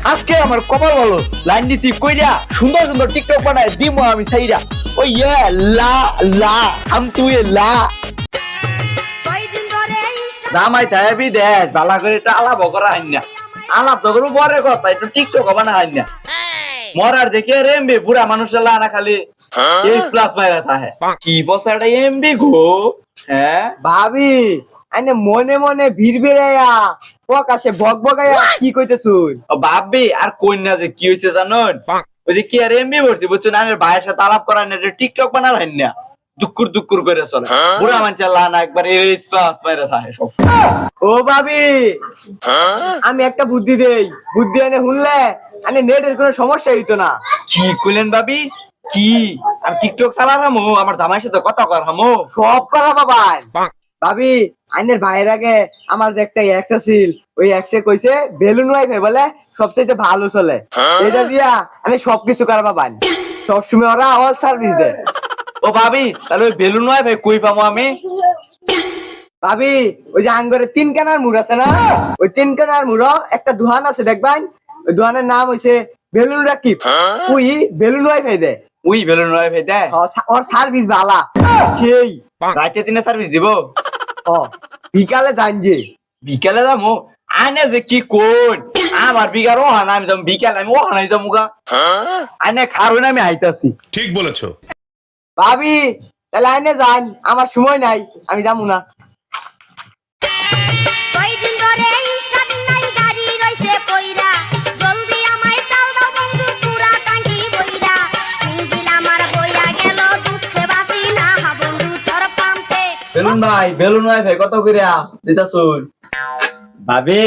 আজকে আমার কপাল ভালো, লাইন দিছি কইরা সুন্দর সুন্দর টিকটক বানায় দিমো আমি সাইরা। ও ইয়া লা লা আম তুই লা জামাই তাইবি দেখ বালা করে এটা আলাপ করা হয় না। আলাপ তো করবো পরে কথা, একটু টিকটক বানা হয় না। মরার দেখে এমবি বুড়া মানুষের লানা খালি এইচ প্লাস মাইরা থাকে। কি বছরটা এমবি গো? হ্যাঁ ভাবি আইনে মনে মনে ভিড় বেড়াইয়া প্রকাশে বক বকাইয়া কি কইতেছুন? ভাববি আর কন্যা যে কি হয়েছে জানুন, ওই যে কি আর এমবি ভর্তি বুঝছো না, ভাইয়ের সাথে আলাপ করার না, টিকটক বানার হয় না, দুকুর দুকুর করে চলে বুড়া মানুষের লানা একবার এইচ প্লাস মাইরা থাকে সব। ও ভাবি আমি একটা বুদ্ধি দেই, বুদ্ধি এনে শুনলে আনে নেটের কোনো সমস্যা হইতো না। কি কইলেন ভাবি? কি আমি টিকটক চালানামো, আমার জামাইয়ের সাথে কথা করামো? সব করা বাবাই ভাবি আইনের ভাইয়ের আগে আমার যে একটা এক্স আছিল, ওই এক্সে কইছে বেলুন ওয়াইফাই বলে সবচেয়ে ভালো চলে, এটা দিয়া আমি সবকিছু করা বাবাই। সবসময় ওরা অল সার্ভিস দেয়। ও ভাবি তাহলে ওই বেলুন হয় ভাই কই পাবো আমি? ভাবি ওই যে আঙ্গরে তিন কানার মুড় আছে না, ওই তিন কানার মুড়ো একটা দোকান আছে দেখবেন, ওই দোকানের নাম হইছে বেলুন রাকিব। ওই বেলুন ওয়াইফাই দেয়। উই বেলুন হয় ভাই দেয়? ওর সার্ভিস ভালা সেই রাতে দিনে সার্ভিস দিব? ও বিকালে যান যে। বিকালে যাবো? আনে যে কি কোন আমার বিকার ও হানা, আমি যাবো বিকালে, আমি ও হানাই যাবো গা। আনে খারুন আমি আইতাছি। ঠিক বলেছো। ভাবি তাহলে আইনে যান, আমার সময় নাই, আমি যাবো না। বেলুন ভাই, বেলুন হয় ভাই কত করে দিতাছুন? ভাবি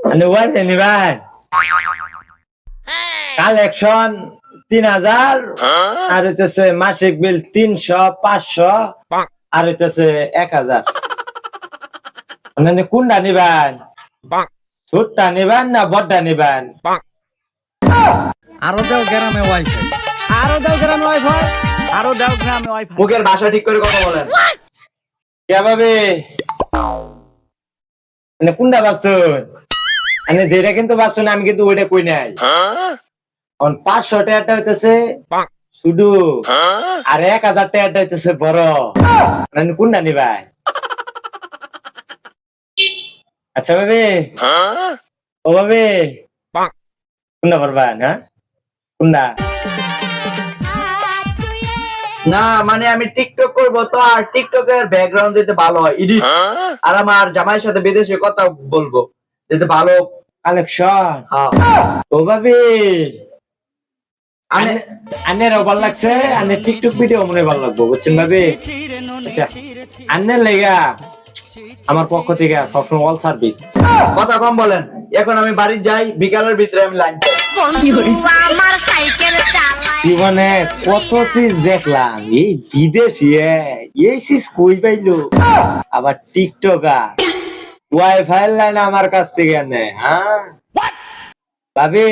মানে ওয়াইফাই নিবেন, কালেকশন 3000 আর হইতেছে মাসিক বিল 300 500 আর হইতেছে 1000। মানে কোনটা নিবেন? ছোটটা নিবেন না বড়টা নিবেন? আরো দাও গ্রামে ওয়াইফাই, আরো দাও গ্রামে ওয়াইফাই, আরো দাও গ্রামে ওয়াইফাই। মুখের ভাষা ঠিক করে কথা বলেন। কে ভাবি মানে কোনটা ভাবছুন? মানে যেটা কিন্তু ভাবছুন আমি কিন্তু ওইটা কই নাই। 500 টাকাটা হইতেছে শুধু, আর 1000 টাকাটা হইতেছে বড়। মানে কোনটা নিবাই? আচ্ছা ভাবি, ও ভাবি কোনটা পারবেন? হ্যাঁ কোনটা? না মানে আমি টিকটক করবো তো, আর টিকটকের ব্যাকগ্রাউন্ড যেতে ভালো হয় এডিট, আর আমার জামাইয়ের সাথে বিদেশে কথা বলবো যেতে ভালো কালেকশন। হ্যাঁ। ও ভাবি আমি আন্নের ভালো লাগছে, আন্নের টিকটক ভিডিও মনে ভালো লাগবো বুঝছেন ভাবি। আচ্ছা আন্নের লেগা আমার পক্ষ থেকে সবসময় অল সার্ভিস। কথা কম বলেন, এখন আমি বাড়ি যাই, বিকালের ভিতরে আমি লাইন। জীবনে কত চিজ দেখলাম, এই বিদেশি এই চিজ কই পাইলো, আবার টিকটকার ওয়াইফাই লাইন আমার কাছ থেকে নেয়। হ্যাঁ ভাবি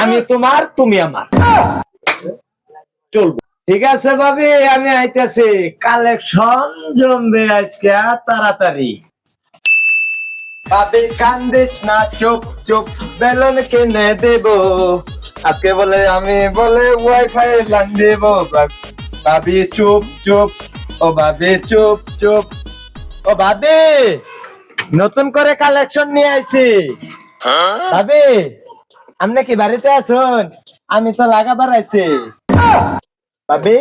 আমি তোমার, তুমি আমার, চলবো। ঠিক আছে ভাবি আমি আইতেছি, কালেকশন জমবে আজকে তাড়াতাড়ি। ভাবি কান্দিস না, চুপ চুপ বেলুন কিনে দেব আজকে বলে, আমি বলে ওয়াইফাই লাইন দেব। ভাবি চুপ চুপ, ও ভাবি চুপ চুপ। ও ভাবি নতুন করে কালেকশন নিয়ে আইছি। ভাবি আপনি কি বাড়িতে আছেন? আমি তো লাগাবার আইছি। ভাবি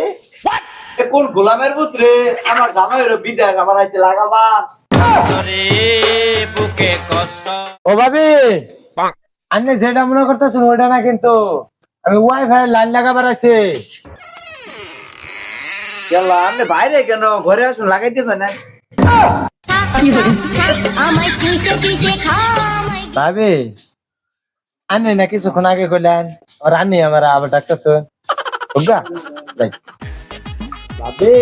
কোন গোলামের পুত্রে আমার জামাইয়ের বিদেশ আমার আইতে লাগাবা। ও ভাবি আপনি যেটা মনে করতেছেন ওইটা না, কিন্তু আমি ওয়াইফাই লাইন লাগাবার আছি। গেলা আপনি বাইরে কেন, ঘরে আসুন লাগাই দিয়ে না। ভাবি আনে না কিছুক্ষণ আগে কইলেন আর আনি আমার আবার ডাকতেছ ভাবি।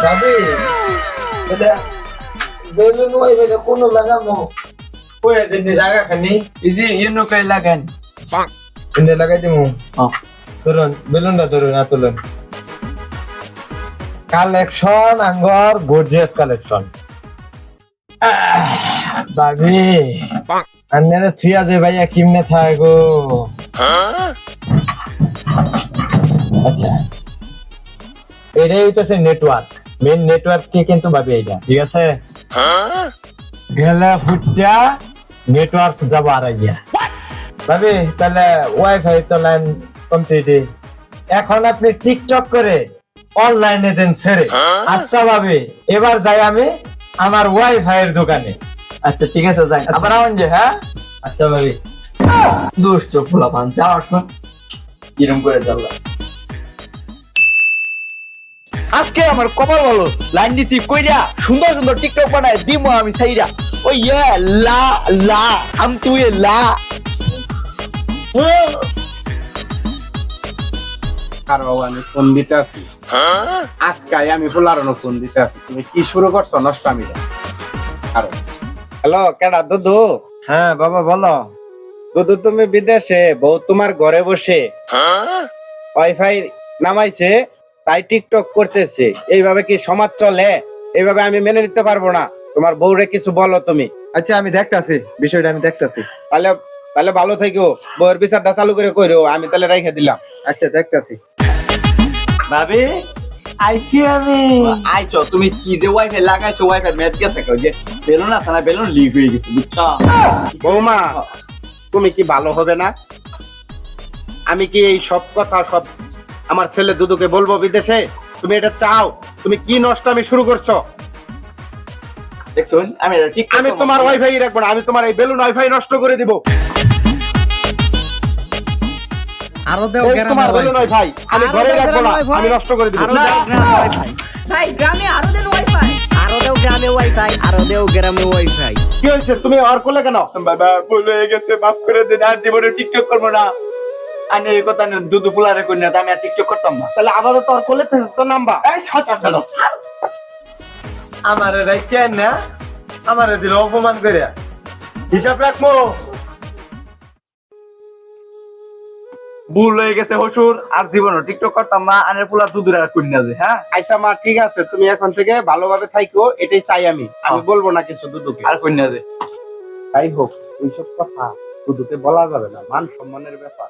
ভাবি এটা বেলুন ওই বেলে কোন লাগামো? কই দিন জায়গা খানি ইজি ইউনো কই লাগান। ইন্দে লাগাই দিমু। হ্যাঁ ধরুন বেলুনটা ধরুন, না তুলুন। কালেকশন আঙ্গর গর্জিয়াস কালেকশন। ভাবি আন্নারে থুয়া যে ভাইয়া কিমনে থাকো আচ্ছা এটাই হইতেছে নেটওয়ার্ক মেন নেটওয়ার্ক কি কিন্তু ভাবি এইটা ঠিক আছে গেলে ফুটা নেটওয়ার্ক যাব আর ইয়া ভাবি তাহলে ওয়াইফাই তো লাইন কমপ্লিট এখন আপনি টিকটক করে অনলাইনে দেন ছেড়ে আচ্ছা ভাবি এবার যাই আমি আমার ওয়াইফাই এর দোকানে আচ্ছা ঠিক আছে যাই আবার আমন যে হ্যাঁ আচ্ছা ভাবি দুষ্ট পোলা পান যাওয়ার সময় কিরম করে জ্বালা আজকে আমার কপাল ভালো লাইন রিসিভ কইরা সুন্দর সুন্দর টিকটক বানায় দিমু আমি সাইরা ওই ইয়া লা লা হাম তুই লা আর বাবা আমি ফোন দিতে আছি আজকে আমি ফুলারনো ফোন দিতে আছি তুমি কি শুরু করছো নষ্টামিটা আর হ্যালো কেডা দুদু হ্যাঁ বাবা বলো দুদু তুমি বিদেশে বউ তোমার ঘরে বসে ওয়াইফাই নামাইছে তাই টিকটক করতেছে এইভাবে কি সমাজ চলে এইভাবে আমি মেনে নিতে পারবো না তোমার বউরে কিছু বলো তুমি আচ্ছা আমি দেখতাছি বিষয়টা আমি দেখতাছি তাহলে তাহলে ভালো থেকো বউয়ের বিচারটা চালু করে কইরো আমি তাহলে রেখে দিলাম আচ্ছা দেখতাছি ভাবি আইছি আমি আইছো তুমি কি যে ওয়াইফাই লাগাইছো ওয়াইফাই ম্যাচ গেছে কেউ যে বেলুন আছে না বেলুন লিক হয়ে গেছে বুঝছো বৌমা তুমি কি ভালো হবে না আমি কি এই সব কথা সব আমার ছেলে দুদুকে বলবো বিদেশে তুমি এটা চাও তুমি কি নষ্টামি শুরু করছো দেখছুন আমি এটা ঠিক আমি তোমার ওয়াইফাই রাখবো না আমি তোমার এই বেলুন ওয়াইফাই নষ্ট করে দিব আরো দেও এই তোমার বেলুন ওয়াইফাই আমি ঘরে রাখবো না আমি নষ্ট করে দিব ভাই গ্রামে আরো দেন ওয়াইফাই আরো দেও গ্রামে ওয়াইফাই আরো দেও গ্রামে ওয়াইফাই কি হয়েছে তুমি আর কোলে কেন বাবা ভুল হয়ে গেছে মাফ করে দিন আর জীবনে টিকটক করবো না আমি এই কথা দুধু ফুলারে করি না আমি আর টিকটক করতাম না তাহলে আপাতত তোর কোলে তো নাম্বা এই সাতাম গেল আমারে রাইখেন না আমারে দিল অপমান করে হিসাব রাখবো ভুল হয়ে গেছে হসুর আর জীবনে টিকটক করতাম না আনের ফুলা দুধুর আর করি না যে হ্যাঁ আইসা মা ঠিক আছে তুমি এখন থেকে ভালোভাবে থাইকো এটাই চাই আমি বলবো না কিছু দুদুকে আর করি না যে তাই হোক এইসব কথা দুদুকে বলা যাবে না মান সম্মানের ব্যাপার